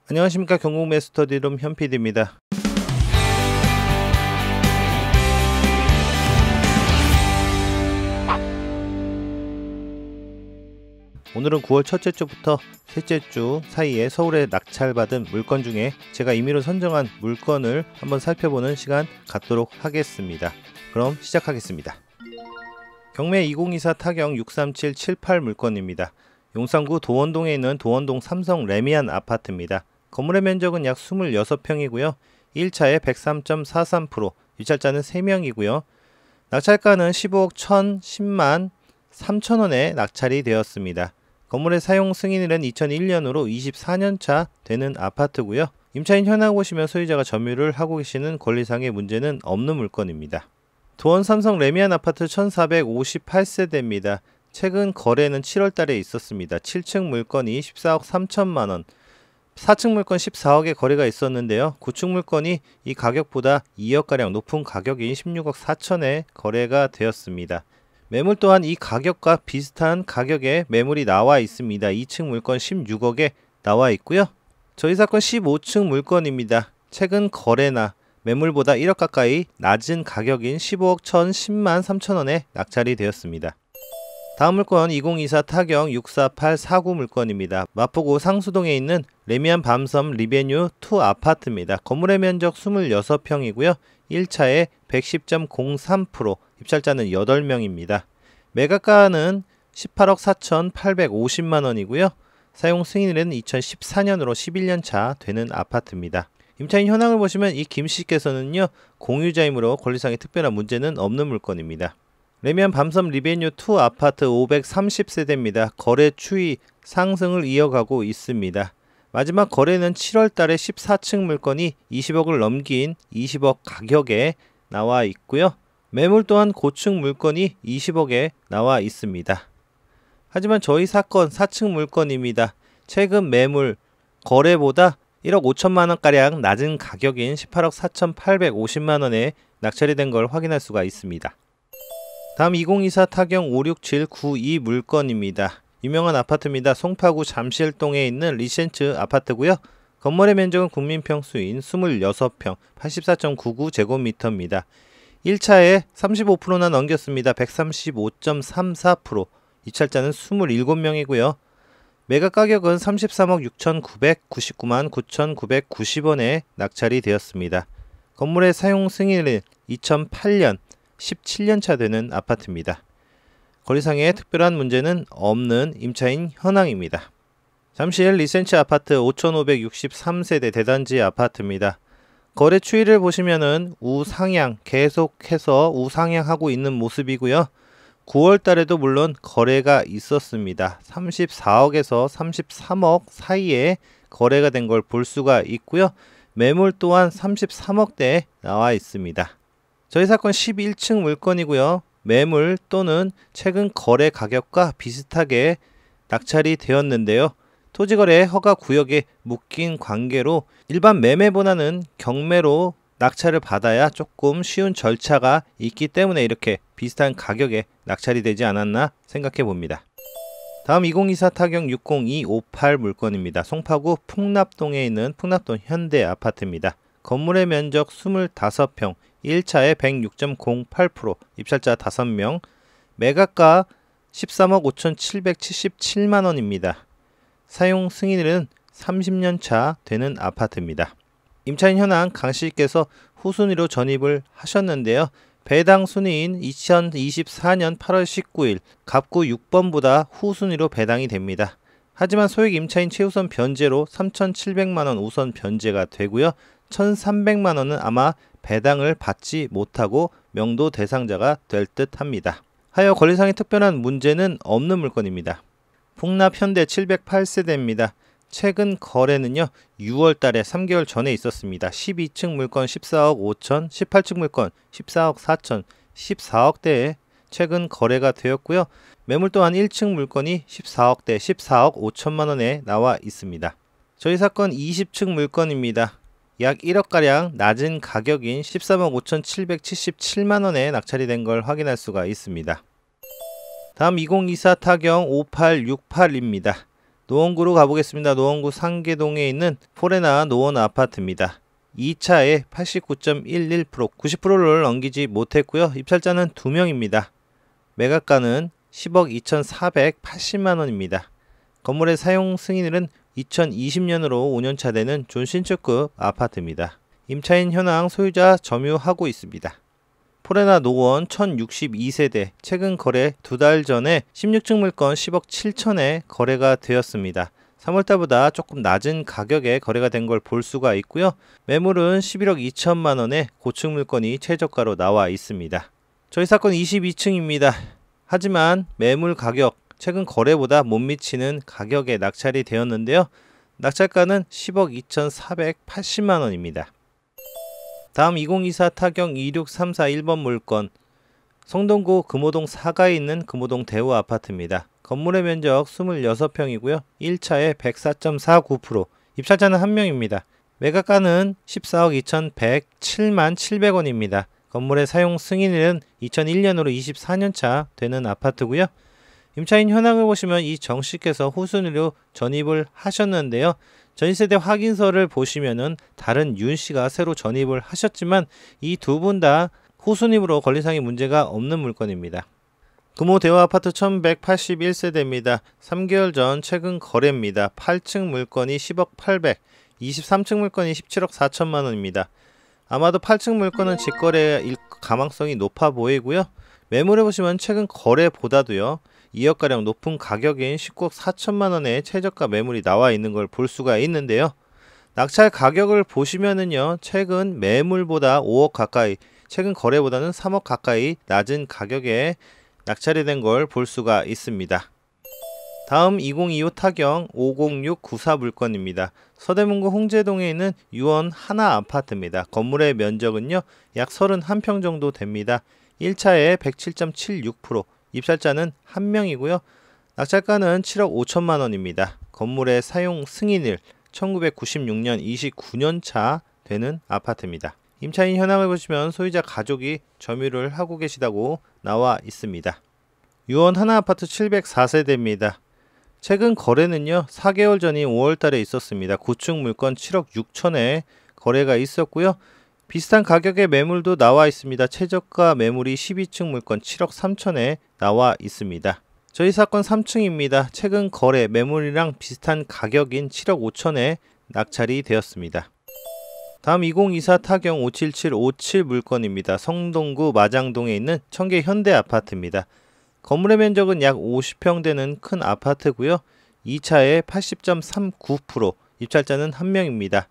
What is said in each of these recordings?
안녕하십니까. 경북매스터디룸 현PD입니다. 오늘은 9월 첫째 주부터 셋째 주 사이에 서울에 낙찰받은 물건 중에 제가 임의로 선정한 물건을 한번 살펴보는 시간 갖도록 하겠습니다. 그럼 시작하겠습니다. 경매 2024 타경 63778 물건입니다. 용산구 도원동에 있는 도원동 삼성 레미안 아파트입니다. 건물의 면적은 약 26평이고요. 1차에 103.43%, 입찰자는 3명이고요. 낙찰가는 15억 1,010만 3천원에 낙찰이 되었습니다. 건물의 사용 승인일은 2001년으로 24년차 되는 아파트고요. 임차인 현황 보시면 소유자가 점유를 하고 계시는 권리상의 문제는 없는 물건입니다. 도원 삼성 레미안 아파트 1458세대입니다. 최근 거래는 7월달에 있었습니다. 7층 물건이 14억 3천만원, 4층 물건 14억에 거래가 있었는데요. 9층 물건이 이 가격보다 2억가량 높은 가격인 16억 4천에 거래가 되었습니다. 매물 또한 이 가격과 비슷한 가격에 매물이 나와 있습니다. 2층 물건 16억에 나와 있고요. 저희 사건 15층 물건입니다. 최근 거래나 매물보다 1억 가까이 낮은 가격인 15억 1,010만 3천원에 낙찰이 되었습니다. 다음 물건 2024 타경 64849 물건입니다. 마포구 상수동에 있는 레미안 밤섬 리베뉴 2 아파트입니다. 건물의 면적 26평이고요. 1차에 110.03%, 입찰자는 8명입니다. 매각가는 18억 4,850만원이고요. 사용 승인일은 2014년으로 11년차 되는 아파트입니다. 임차인 현황을 보시면 이 김씨께서는요, 공유자이므로 권리상의 특별한 문제는 없는 물건입니다. 레미안 밤섬 리베뉴 2 아파트 530세대입니다. 거래 추이 상승을 이어가고 있습니다. 마지막 거래는 7월달에 14층 물건이 20억을 넘긴 20억 가격에 나와 있고요. 매물 또한 고층 물건이 20억에 나와 있습니다. 하지만 저희 사건 4층 물건입니다. 최근 매물 거래보다 1억 5천만원가량 낮은 가격인 18억 4,850만원에 낙찰이 된 걸 확인할 수가 있습니다. 다음 2024 타경 56792 물건입니다. 유명한 아파트입니다. 송파구 잠실동에 있는 리센츠 아파트고요. 건물의 면적은 국민평수인 26평, 84.99제곱미터입니다. 1차에 35%나 넘겼습니다. 135.34%, 입찰자는 27명이고요. 매각 가격은 33억 6,999만 9,990원에 낙찰이 되었습니다. 건물의 사용 승인일은 2008년 17년차 되는 아파트입니다. 거래상의 특별한 문제는 없는 임차인 현황입니다. 잠실 리센츠 아파트 5563세대 대단지 아파트입니다. 거래 추이를 보시면은 우상향, 계속해서 우상향하고 있는 모습이고요. 9월 달에도 물론 거래가 있었습니다. 34억에서 33억 사이에 거래가 된 걸 볼 수가 있고요. 매물 또한 33억대에 나와 있습니다. 저희 사건 11층 물건이고요. 매물 또는 최근 거래 가격과 비슷하게 낙찰이 되었는데요. 토지거래 허가 구역에 묶인 관계로 일반 매매보다는 경매로 낙찰을 받아야 조금 쉬운 절차가 있기 때문에 이렇게 비슷한 가격에 낙찰이 되지 않았나 생각해 봅니다. 다음 2024 타경 60258 물건입니다. 송파구 풍납동에 있는 풍납동 현대 아파트입니다. 건물의 면적 25평, 1차에 106.08%, 입찰자 5명, 매각가 13억 5,777만원입니다. 사용 승인일은 30년차 되는 아파트입니다. 임차인 현황 강씨께서 후순위로 전입을 하셨는데요. 배당 순위인 2024년 8월 19일 갑구 6번보다 후순위로 배당이 됩니다. 하지만 소액 임차인 최우선 변제로 3,700만원 우선 변제가 되고요. 1,300만원은 아마 배당을 받지 못하고 명도 대상자가 될 듯 합니다. 하여 권리상의 특별한 문제는 없는 물건입니다. 풍납 현대 708세대입니다. 최근 거래는요, 6월 달에 3개월 전에 있었습니다. 12층 물건 14억 5천, 18층 물건 14억 4천, 14억대에 최근 거래가 되었고요. 매물 또한 1층 물건이 14억대, 14억 5천만원에 나와 있습니다. 저희 사건 20층 물건입니다. 약 1억가량 낮은 가격인 13억 5,777만원에 낙찰이 된 걸 확인할 수가 있습니다. 다음 2024 타경 5868입니다. 노원구로 가보겠습니다. 노원구 상계동에 있는 포레나 노원 아파트입니다. 2차에 89.11%, 90%를 넘기지 못했고요. 입찰자는 2명입니다. 매각가는 10억 2,480만 원입니다. 건물의 사용 승인일은 2020년으로 5년차 되는 존신축급 아파트입니다. 임차인 현황 소유자 점유하고 있습니다. 포레나 노원 1062세대, 최근 거래 2달 전에 16층 물건 10억 7천에 거래가 되었습니다. 3월달보다 조금 낮은 가격에 거래가 된 걸 볼 수가 있고요. 매물은 11억 2천만 원에 고층 물건이 최저가로 나와 있습니다. 저희 사건 22층입니다. 하지만 매물 가격, 최근 거래보다 못 미치는 가격에 낙찰이 되었는데요. 낙찰가는 10억 2,480만 원입니다. 다음 2024 타경 26341 1번 물건, 성동구 금호동 4가에 있는 금호동 대우 아파트입니다. 건물의 면적 26평이고요. 1차에 104.49%, 입찰자는 1명입니다. 매각가는 14억 2,107만 700원입니다. 건물의 사용 승인일은 2001년으로 24년차 되는 아파트고요. 임차인 현황을 보시면 이 정씨께서 후순위로 전입을 하셨는데요. 전세대 확인서를 보시면은 다른 윤씨가 새로 전입을 하셨지만 이 두 분 다 후순입으로 권리상의 문제가 없는 물건입니다. 금호 대우 아파트 1181세대입니다. 3개월 전 최근 거래입니다. 8층 물건이 10억 800, 23층 물건이 17억 4천만 원입니다. 아마도 8층 물건은 직거래일 가망성이 높아 보이고요. 매물해 보시면 최근 거래보다도요, 2억가량 높은 가격인 19억 4천만 원의 최저가 매물이 나와 있는 걸 볼 수가 있는데요. 낙찰 가격을 보시면은요, 최근 매물보다 5억 가까이, 최근 거래보다는 3억 가까이 낮은 가격에 낙찰이 된 걸 볼 수가 있습니다. 다음 2025 타경 50694 물건입니다. 서대문구 홍제동에 있는 유원 하나 아파트입니다. 건물의 면적은요, 약 31평 정도 됩니다. 1차에 107.76%, 입찰자는 1명이고요. 낙찰가는 7억 5천만 원입니다. 건물의 사용 승인일 1996년 29년차 되는 아파트입니다. 임차인 현황을 보시면 소유자 가족이 점유를 하고 계시다고 나와 있습니다. 유원 하나 아파트 704세대입니다. 최근 거래는요, 4개월 전인 5월달에 있었습니다. 9층 물건 7억 6천에 거래가 있었고요. 비슷한 가격의 매물도 나와 있습니다. 최저가 매물이 12층 물건 7억 3천에 나와 있습니다. 저희 사건 3층입니다. 최근 거래 매물이랑 비슷한 가격인 7억 5천에 낙찰이 되었습니다. 다음 2024 타경 57757 물건입니다. 성동구 마장동에 있는 청계 현대 아파트입니다. 건물의 면적은 약 50평 되는 큰 아파트고요. 2차에 80.39%, 입찰자는 1명입니다.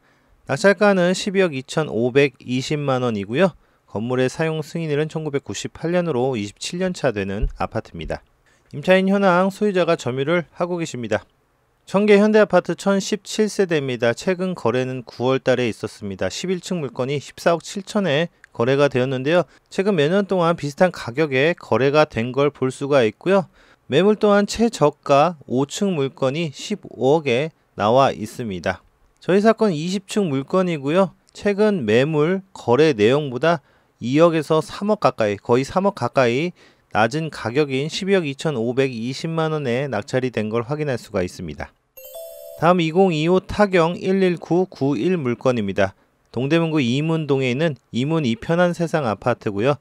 낙찰가는 12억 2,520만 원이고요. 건물의 사용 승인일은 1998년으로 27년차 되는 아파트입니다. 임차인 현황 소유자가 점유를 하고 계십니다. 청계 현대아파트 1017세대입니다. 최근 거래는 9월 달에 있었습니다. 11층 물건이 14억 7천에 거래가 되었는데요. 최근 몇 년 동안 비슷한 가격에 거래가 된 걸 볼 수가 있고요. 매물 또한 최저가 5층 물건이 15억에 나와 있습니다. 저희 사건 20층 물건이고요. 최근 매물 거래 내용보다 2억에서 3억 가까이, 거의 3억 가까이 낮은 가격인 12억 2,520만 원에 낙찰이 된 걸 확인할 수가 있습니다. 다음 2025 타경 11991 물건입니다. 동대문구 이문동에 있는 이문 이편한 세상 아파트고요.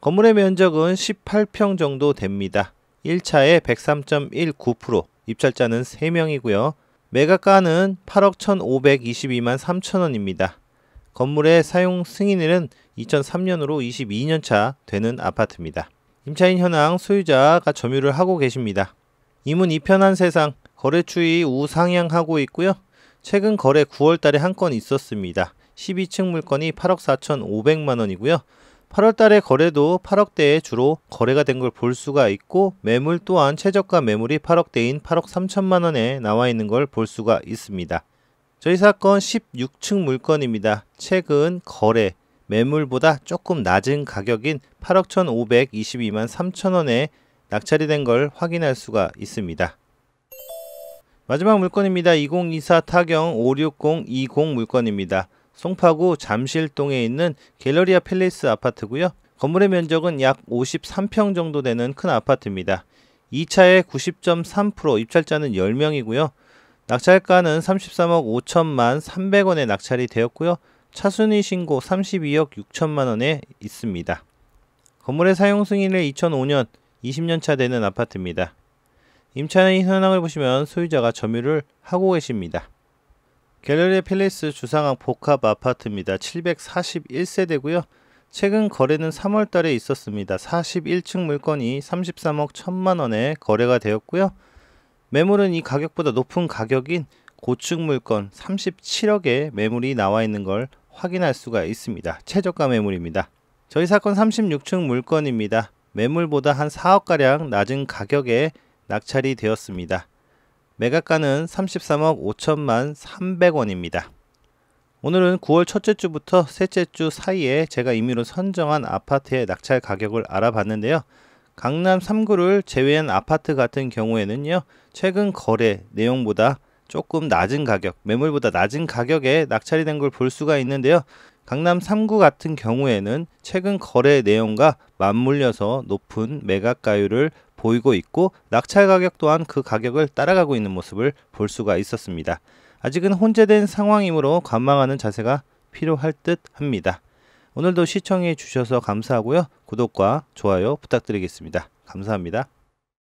건물의 면적은 18평 정도 됩니다. 1차에 103.19%, 입찰자는 3명이고요. 매각가는 8억 1,522만 3천 원입니다. 건물의 사용 승인일은 2003년으로 22년차 되는 아파트입니다. 임차인 현황 소유자가 점유를 하고 계십니다. 이문 이편한 세상 거래추이 우상향하고 있고요. 최근 거래 9월 달에 한 건 있었습니다. 12층 물건이 8억 4,500만 원이고요. 8월 달에 거래도 8억대에 주로 거래가 된 걸 볼 수가 있고 매물 또한 최저가 매물이 8억대인 8억 3천만 원에 나와 있는 걸 볼 수가 있습니다. 저희 사건 16층 물건입니다. 최근 거래 매물보다 조금 낮은 가격인 8억 1,522만 3천 원에 낙찰이 된 걸 확인할 수가 있습니다. 마지막 물건입니다. 2024 타경 56020 물건입니다. 송파구 잠실동에 있는 갤러리아 팰리스 아파트고요. 건물의 면적은 약 53평 정도 되는 큰 아파트입니다. 2차에 90.3%, 입찰자는 10명이고요. 낙찰가는 33억 5천만 300원에 낙찰이 되었고요. 차순위 신고 32억 6천만 원에 있습니다. 건물의 사용 승인일 2005년 20년차 되는 아파트입니다. 임차인 현황을 보시면 소유자가 점유를 하고 계십니다. 갤러리 팰리스 주상항 복합 아파트입니다. 741세대고요. 최근 거래는 3월달에 있었습니다. 41층 물건이 33억 1천만 원에 거래가 되었고요. 매물은 이 가격보다 높은 가격인 고층 물건 37억에 매물이 나와 있는 걸 확인할 수가 있습니다. 최저가 매물입니다. 저희 사건 36층 물건입니다. 매물보다 한 4억가량 낮은 가격에 낙찰이 되었습니다. 매각가는 33억 5천만 300원입니다. 오늘은 9월 첫째 주부터 셋째 주 사이에 제가 임의로 선정한 아파트의 낙찰 가격을 알아봤는데요. 강남 3구를 제외한 아파트 같은 경우에는요, 최근 거래 내용보다 조금 낮은 가격, 매물보다 낮은 가격에 낙찰이 된 걸 볼 수가 있는데요. 강남 3구 같은 경우에는 최근 거래 내용과 맞물려서 높은 매각가율을 보이고 있고, 낙찰 가격 또한 그 가격을 따라가고 있는 모습을 볼 수가 있었습니다. 아직은 혼재된 상황이므로 관망하는 자세가 필요할 듯 합니다. 오늘도 시청해 주셔서 감사하고요. 구독과 좋아요 부탁드리겠습니다. 감사합니다.